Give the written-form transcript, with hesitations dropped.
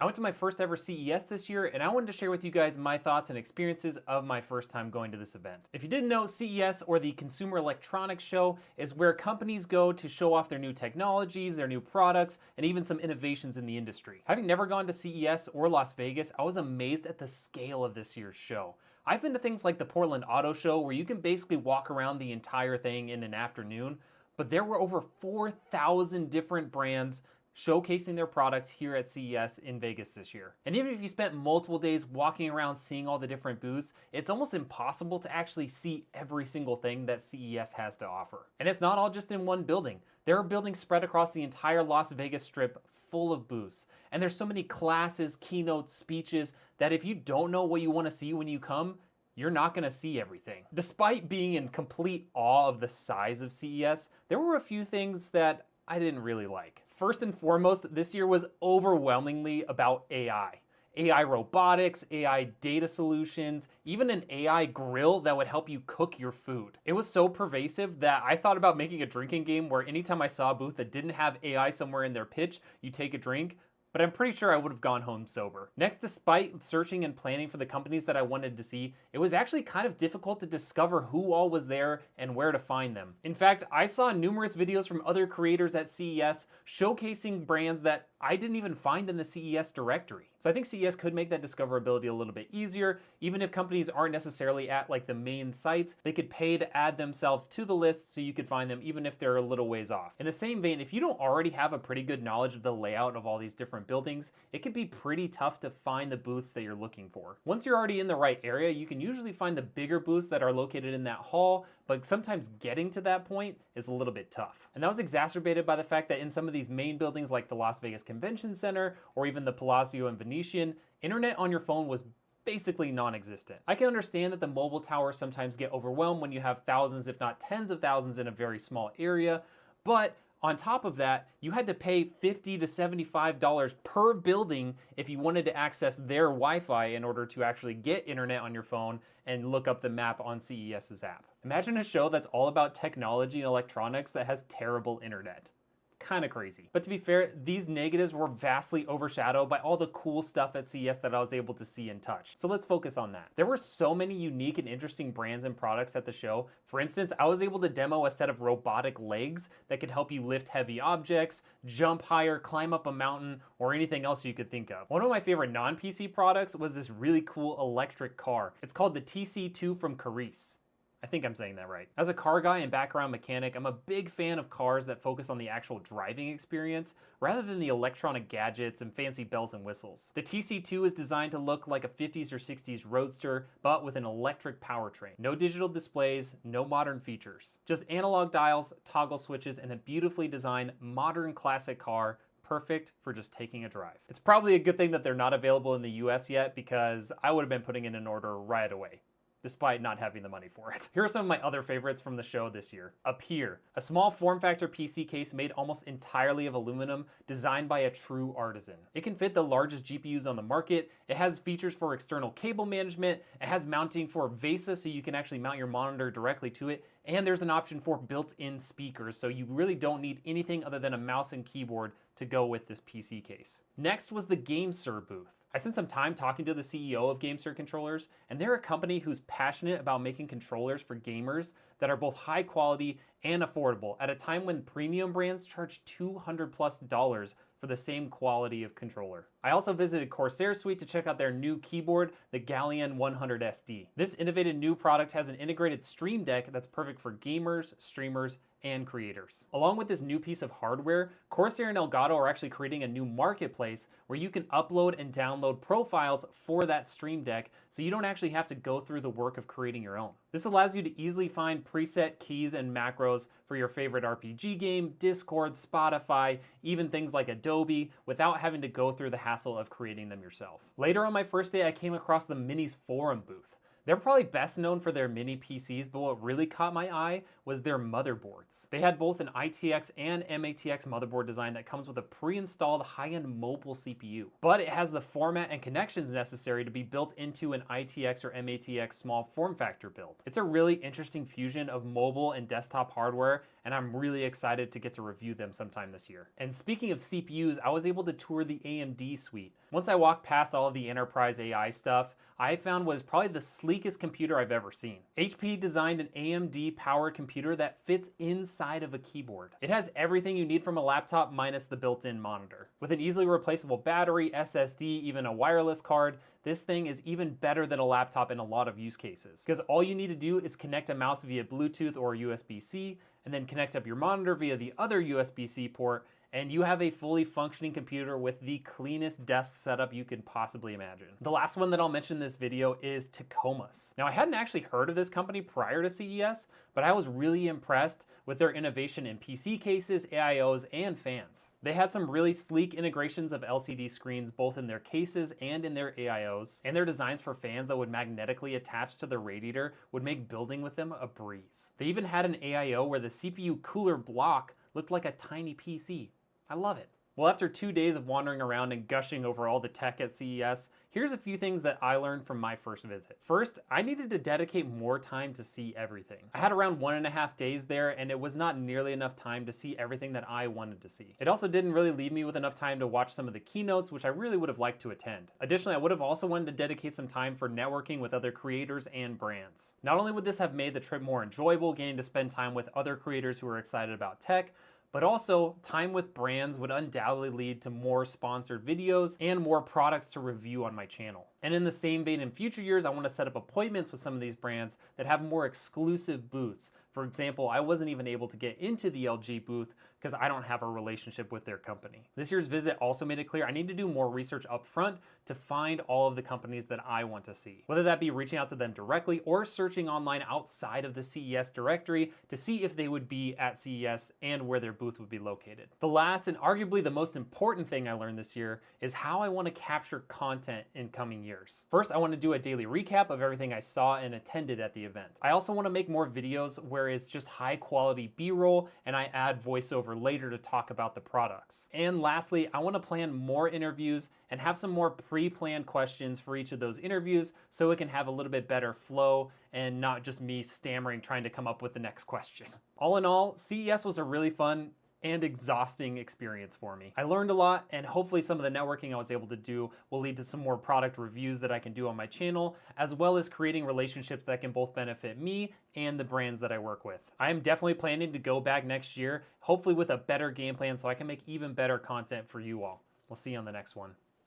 I went to my first ever CES this year, and I wanted to share with you guys my thoughts and experiences of my first time going to this event. If you didn't know, CES, or the Consumer Electronics Show, is where companies go to show off their new technologies, their new products, and even some innovations in the industry. Having never gone to CES or Las Vegas, I was amazed at the scale of this year's show. I've been to things like the Portland Auto Show, where you can basically walk around the entire thing in an afternoon, but there were over 4,000 different brands showcasing their products here at CES in Vegas this year. And even if you spent multiple days walking around seeing all the different booths, it's almost impossible to actually see every single thing that CES has to offer. And it's not all just in one building. There are buildings spread across the entire Las Vegas Strip full of booths. And there's so many classes, keynotes, speeches that if you don't know what you want to see when you come, you're not gonna see everything. Despite being in complete awe of the size of CES, there were a few things that I didn't really like. First and foremost, this year was overwhelmingly about AI. AI robotics, AI data solutions, even an AI grill that would help you cook your food. It was so pervasive that I thought about making a drinking game where anytime I saw a booth that didn't have AI somewhere in their pitch, you take a drink, but I'm pretty sure I would have gone home sober. Next, despite searching and planning for the companies that I wanted to see, it was actually kind of difficult to discover who all was there and where to find them. In fact, I saw numerous videos from other creators at CES showcasing brands that I didn't even find in the CES directory. So I think CES could make that discoverability a little bit easier. Even if companies aren't necessarily at like the main sites, they could pay to add themselves to the list so you could find them even if they're a little ways off. In the same vein, if you don't already have a pretty good knowledge of the layout of all these different buildings, it can be pretty tough to find the booths that you're looking for. Once you're already in the right area, you can usually find the bigger booths that are located in that hall, but sometimes getting to that point is a little bit tough. And that was exacerbated by the fact that in some of these main buildings like the Las Vegas Convention Center or even the Palazzo and Venetian, internet on your phone was basically non-existent. I can understand that the mobile towers sometimes get overwhelmed when you have thousands, if not tens of thousands in a very small area, but on top of that, you had to pay $50 to $75 per building if you wanted to access their Wi-Fi in order to actually get internet on your phone and look up the map on CES's app. Imagine a show that's all about technology and electronics that has terrible internet. Kind of crazy. But to be fair, these negatives were vastly overshadowed by all the cool stuff at CES that I was able to see and touch. So let's focus on that. There were so many unique and interesting brands and products at the show. For instance, I was able to demo a set of robotic legs that could help you lift heavy objects, jump higher, climb up a mountain, or anything else you could think of. One of my favorite non-PC products was this really cool electric car. It's called the TC2 from Carice. I think I'm saying that right. As a car guy and background mechanic, I'm a big fan of cars that focus on the actual driving experience rather than the electronic gadgets and fancy bells and whistles. The TC2 is designed to look like a 50s or 60s roadster, but with an electric powertrain. No digital displays, no modern features. Just analog dials, toggle switches, and a beautifully designed modern classic car perfect for just taking a drive. It's probably a good thing that they're not available in the US yet because I would have been putting in an order right away, despite not having the money for it. Here are some of my other favorites from the show this year. Up here, a small form factor PC case made almost entirely of aluminum, designed by a true artisan. It can fit the largest GPUs on the market, it has features for external cable management, it has mounting for VESA so you can actually mount your monitor directly to it, and there's an option for built-in speakers, so you really don't need anything other than a mouse and keyboard to go with this PC case. Next was the GameSir booth. I spent some time talking to the CEO of GameSir Controllers, and they're a company who's passionate about making controllers for gamers that are both high quality and affordable at a time when premium brands charge $200+ for the same quality of controller. I also visited Corsair Suite to check out their new keyboard, the Galleon 100 SD. This innovative new product has an integrated Stream Deck that's perfect for gamers, streamers, and creators. Along with this new piece of hardware, Corsair and Elgato are actually creating a new marketplace where you can upload and download profiles for that Stream Deck so you don't actually have to go through the work of creating your own. This allows you to easily find preset keys and macros for your favorite RPG game, Discord, Spotify, even things like Adobe, without having to go through the hassle of creating them yourself. Later on my first day, I came across the Minis Forum booth. They're probably best known for their mini PCs, but what really caught my eye was their motherboards. They had both an ITX and MATX motherboard design that comes with a pre-installed high-end mobile CPU, but it has the format and connections necessary to be built into an ITX or MATX small form factor build. It's a really interesting fusion of mobile and desktop hardware, and I'm really excited to get to review them sometime this year. And speaking of CPUs, I was able to tour the AMD suite. Once I walked past all of the enterprise AI stuff, I found was probably the sleekest computer I've ever seen. HP designed an AMD powered computer that fits inside of a keyboard. It has everything you need from a laptop minus the built-in monitor. With an easily replaceable battery, SSD, even a wireless card, this thing is even better than a laptop in a lot of use cases. Because all you need to do is connect a mouse via Bluetooth or USB-C, and then connect up your monitor via the other USB-C port, and you have a fully functioning computer with the cleanest desk setup you could possibly imagine. The last one that I'll mention in this video is Tacomas. Now, I hadn't actually heard of this company prior to CES, but I was really impressed with their innovation in PC cases, AIOs, and fans. They had some really sleek integrations of LCD screens both in their cases and in their AIOs, and their designs for fans that would magnetically attach to the radiator would make building with them a breeze. They even had an AIO where the CPU cooler block looked like a tiny PC. I love it. Well, after 2 days of wandering around and gushing over all the tech at CES, here's a few things that I learned from my first visit. First, I needed to dedicate more time to see everything. I had around 1.5 days there, and it was not nearly enough time to see everything that I wanted to see. It also didn't really leave me with enough time to watch some of the keynotes, which I really would have liked to attend. Additionally, I would have also wanted to dedicate some time for networking with other creators and brands. Not only would this have made the trip more enjoyable, getting to spend time with other creators who are excited about tech, but also time with brands would undoubtedly lead to more sponsored videos and more products to review on my channel. And in the same vein, in future years, I want to set up appointments with some of these brands that have more exclusive booths. For example, I wasn't even able to get into the LG booth because I don't have a relationship with their company. This year's visit also made it clear I need to do more research up front to find all of the companies that I want to see. Whether that be reaching out to them directly or searching online outside of the CES directory to see if they would be at CES and where their booth would be located. The last and arguably the most important thing I learned this year is how I want to capture content in coming years. First, I want to do a daily recap of everything I saw and attended at the event. I also want to make more videos where it's just high quality B-roll and I add voiceover later to talk about the products. And lastly, I want to plan more interviews and have some more pre-planned questions for each of those interviews so it can have a little bit better flow and not just me stammering trying to come up with the next question. All in all, CES was a really fun and exhausting experience for me. I learned a lot, and hopefully some of the networking I was able to do will lead to some more product reviews that I can do on my channel, as well as creating relationships that can both benefit me and the brands that I work with. I am definitely planning to go back next year, hopefully with a better game plan so I can make even better content for you all. We'll see you on the next one.